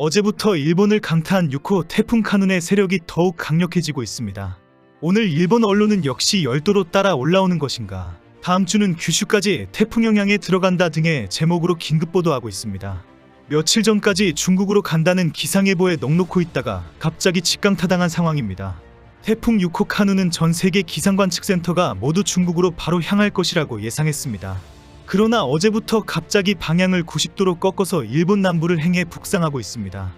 어제부터 일본을 강타한 6호 태풍 카눈의 세력이 더욱 강력해지고 있습니다. 오늘 일본 언론은 역시 열도로 따라 올라오는 것인가, 다음 주는 규슈까지 태풍 영향에 들어간다 등의 제목으로 긴급 보도하고 있습니다. 며칠 전까지 중국으로 간다는 기상예보에 넋놓고 있다가 갑자기 직강타당한 상황입니다. 태풍 6호 카눈은 전 세계 기상관측센터가 모두 중국으로 바로 향할 것이라고 예상했습니다. 그러나 어제부터 갑자기 방향을 90도로 꺾어서 일본 남부를 행해 북상하고 있습니다.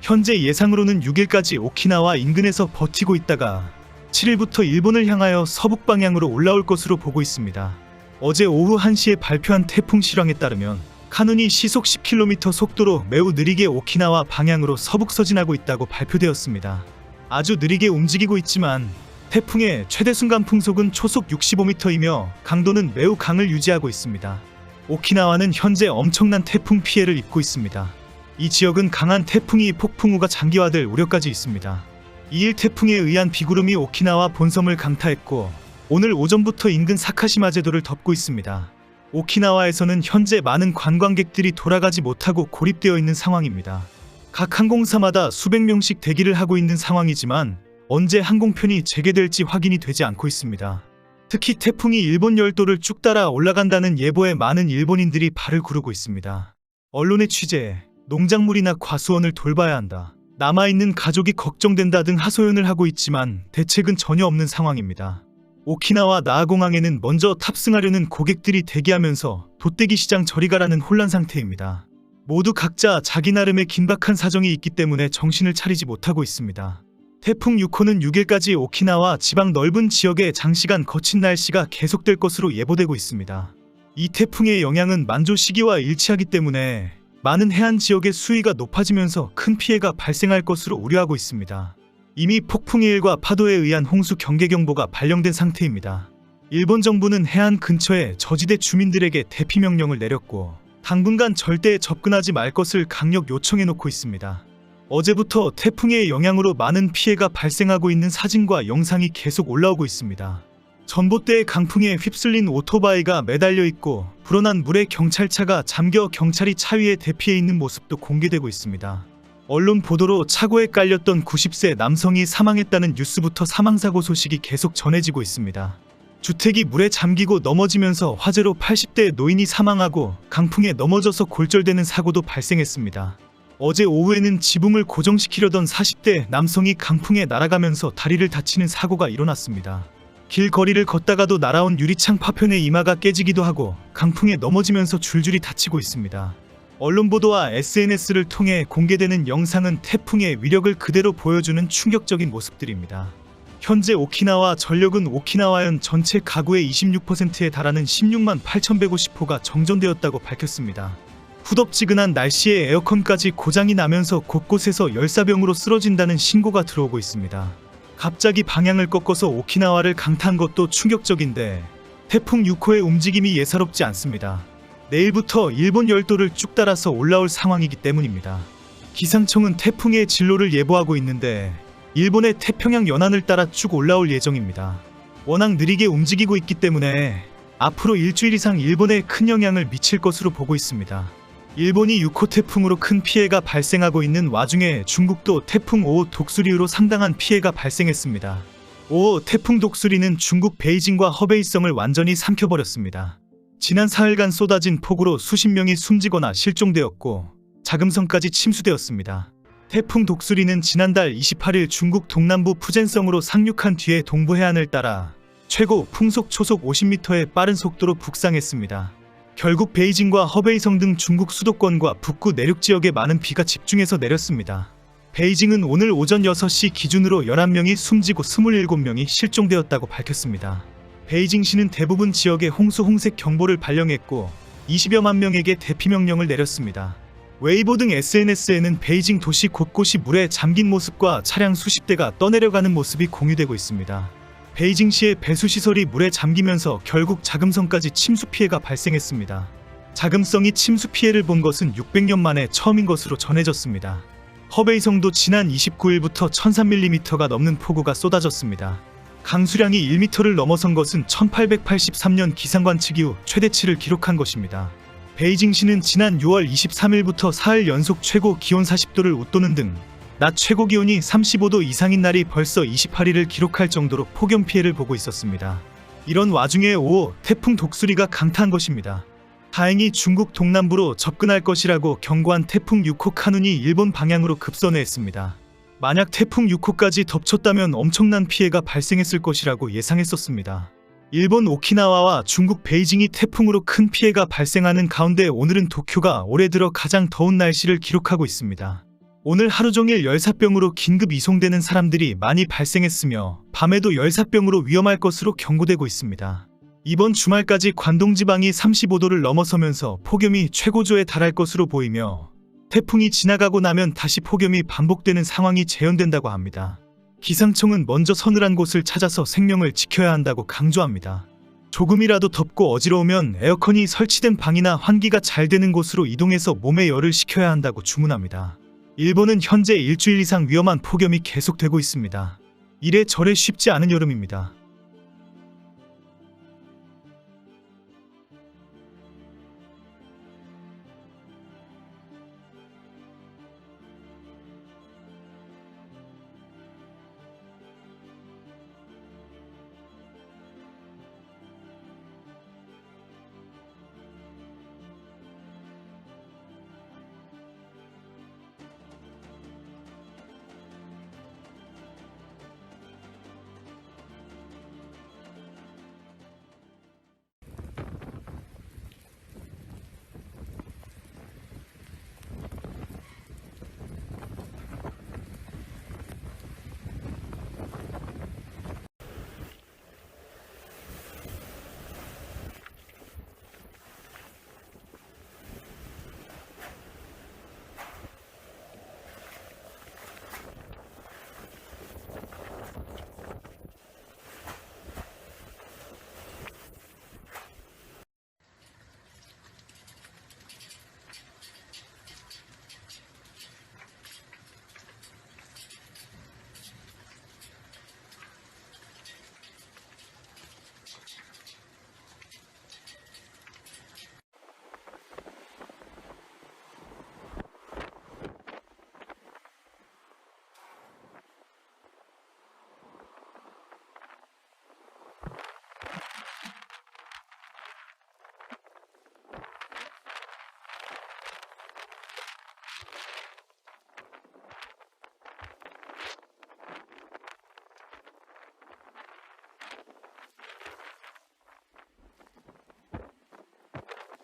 현재 예상으로는 6일까지 오키나와 인근에서 버티고 있다가 7일부터 일본을 향하여 서북 방향으로 올라올 것으로 보고 있습니다. 어제 오후 1시에 발표한 태풍 실황에 따르면 카눈이 시속 10km 속도로 매우 느리게 오키나와 방향으로 서북 서진하고 있다고 발표되었습니다. 아주 느리게 움직이고 있지만 태풍의 최대 순간 풍속은 초속 65m이며 강도는 매우 강을 유지하고 있습니다. 오키나와는 현재 엄청난 태풍 피해를 입고 있습니다. 이 지역은 강한 태풍이 폭풍우가 장기화될 우려까지 있습니다. 2일 태풍에 의한 비구름이 오키나와 본섬을 강타했고 오늘 오전부터 인근 사카시마 제도를 덮고 있습니다. 오키나와에서는 현재 많은 관광객들이 돌아가지 못하고 고립되어 있는 상황입니다. 각 항공사마다 수백 명씩 대기를 하고 있는 상황이지만 언제 항공편이 재개될지 확인이 되지 않고 있습니다. 특히 태풍이 일본 열도를 쭉 따라 올라간다는 예보에 많은 일본인들이 발을 구르고 있습니다. 언론의 취재, 농작물이나 과수원을 돌봐야 한다, 남아있는 가족이 걱정된다 등 하소연을 하고 있지만 대책은 전혀 없는 상황입니다. 오키나와 나하공항에는 먼저 탑승하려는 고객들이 대기하면서 돛대기 시장 저리 가라는 혼란 상태입니다. 모두 각자 자기 나름의 긴박한 사정이 있기 때문에 정신을 차리지 못하고 있습니다. 태풍 6호는 6일까지 오키나와 지방 넓은 지역에 장시간 거친 날씨가 계속될 것으로 예보되고 있습니다. 이 태풍의 영향은 만조 시기와 일치하기 때문에 많은 해안 지역의 수위가 높아지면서 큰 피해가 발생할 것으로 우려하고 있습니다. 이미 폭풍의 일과 파도에 의한 홍수 경계경보가 발령된 상태입니다. 일본 정부는 해안 근처의 저지대 주민들에게 대피 명령을 내렸고 당분간 절대 접근하지 말 것을 강력 요청해놓고 있습니다. 어제부터 태풍의 영향으로 많은 피해가 발생하고 있는 사진과 영상이 계속 올라오고 있습니다. 전봇대의 강풍에 휩쓸린 오토바이가 매달려 있고 불어난 물에 경찰차가 잠겨 경찰이 차 위에 대피해 있는 모습도 공개되고 있습니다. 언론 보도로 차고에 깔렸던 90세 남성이 사망했다는 뉴스부터 사망사고 소식이 계속 전해지고 있습니다. 주택이 물에 잠기고 넘어지면서 화재로 80대 노인이 사망하고 강풍에 넘어져서 골절되는 사고도 발생했습니다. 어제 오후에는 지붕을 고정시키려던 40대 남성이 강풍에 날아가면서 다리를 다치는 사고가 일어났습니다. 길거리를 걷다가도 날아온 유리창 파편에 이마가 깨지기도 하고 강풍에 넘어지면서 줄줄이 다치고 있습니다. 언론 보도와 SNS를 통해 공개되는 영상은 태풍의 위력을 그대로 보여주는 충격적인 모습들입니다. 현재 오키나와 전력은 오키나와현 전체 가구의 26%에 달하는 16만 8,150호가 정전되었다고 밝혔습니다. 후덥지근한 날씨에 에어컨까지 고장이 나면서 곳곳에서 열사병으로 쓰러진다는 신고가 들어오고 있습니다. 갑자기 방향을 꺾어서 오키나와를 강타한 것도 충격적인데 태풍 6호의 움직임이 예사롭지 않습니다. 내일부터 일본 열도를 쭉 따라서 올라올 상황이기 때문입니다. 기상청은 태풍의 진로를 예보하고 있는데 일본의 태평양 연안을 따라 쭉 올라올 예정입니다. 워낙 느리게 움직이고 있기 때문에 앞으로 일주일 이상 일본에 큰 영향을 미칠 것으로 보고 있습니다. 일본이 6호 태풍으로 큰 피해가 발생하고 있는 와중에 중국도 태풍 5호 독수리로 상당한 피해가 발생했습니다. 5호 태풍 독수리는 중국 베이징과 허베이성을 완전히 삼켜버렸습니다. 지난 사흘간 쏟아진 폭우로 수십 명이 숨지거나 실종되었고 자금성까지 침수되었습니다. 태풍 독수리는 지난달 28일 중국 동남부 푸젠성으로 상륙한 뒤에 동부 해안을 따라 최고 풍속 초속 50m의 빠른 속도로 북상했습니다. 결국 베이징과 허베이성 등 중국 수도권과 북구 내륙 지역에 많은 비가 집중해서 내렸습니다. 베이징은 오늘 오전 6시 기준으로 11명이 숨지고 27명이 실종되었다고 밝혔습니다. 베이징시는 대부분 지역에 홍수 홍색 경보를 발령했고 20여만 명에게 대피 명령을 내렸습니다. 웨이보 등 SNS에는 베이징 도시 곳곳이 물에 잠긴 모습과 차량 수십 대가 떠내려가는 모습이 공유되고 있습니다. 베이징시의 배수시설이 물에 잠기면서 결국 자금성까지 침수 피해가 발생했습니다. 자금성이 침수 피해를 본 것은 600년 만에 처음인 것으로 전해졌습니다. 허베이성도 지난 29일부터 1300mm가 넘는 폭우가 쏟아졌습니다. 강수량이 1m를 넘어선 것은 1883년 기상관측 이후 최대치를 기록한 것입니다. 베이징시는 지난 6월 23일부터 사흘 연속 최고 기온 40도를 웃도는 등 낮 최고 기온이 35도 이상인 날이 벌써 28일을 기록할 정도로 폭염 피해를 보고 있었습니다. 이런 와중에 5호 태풍 독수리가 강타한 것입니다. 다행히 중국 동남부로 접근할 것이라고 경고한 태풍 6호 카눈이 일본 방향으로 급선회했습니다. 만약 태풍 6호까지 덮쳤다면 엄청난 피해가 발생했을 것이라고 예상했었습니다. 일본 오키나와와 중국 베이징이 태풍으로 큰 피해가 발생하는 가운데 오늘은 도쿄가 올해 들어 가장 더운 날씨를 기록하고 있습니다. 오늘 하루 종일 열사병으로 긴급 이송되는 사람들이 많이 발생했으며 밤에도 열사병으로 위험할 것으로 경고되고 있습니다. 이번 주말까지 관동 지방이 35도를 넘어서면서 폭염이 최고조에 달할 것으로 보이며 태풍이 지나가고 나면 다시 폭염이 반복되는 상황이 재현된다고 합니다. 기상청은 먼저 서늘한 곳을 찾아서 생명을 지켜야 한다고 강조합니다. 조금이라도 덥고 어지러우면 에어컨이 설치된 방이나 환기가 잘 되는 곳으로 이동해서 몸에 열을 식혀야 한다고 주문합니다. 일본은 현재 일주일 이상 위험한 폭염이 계속되고 있습니다. 이래저래 쉽지 않은 여름입니다.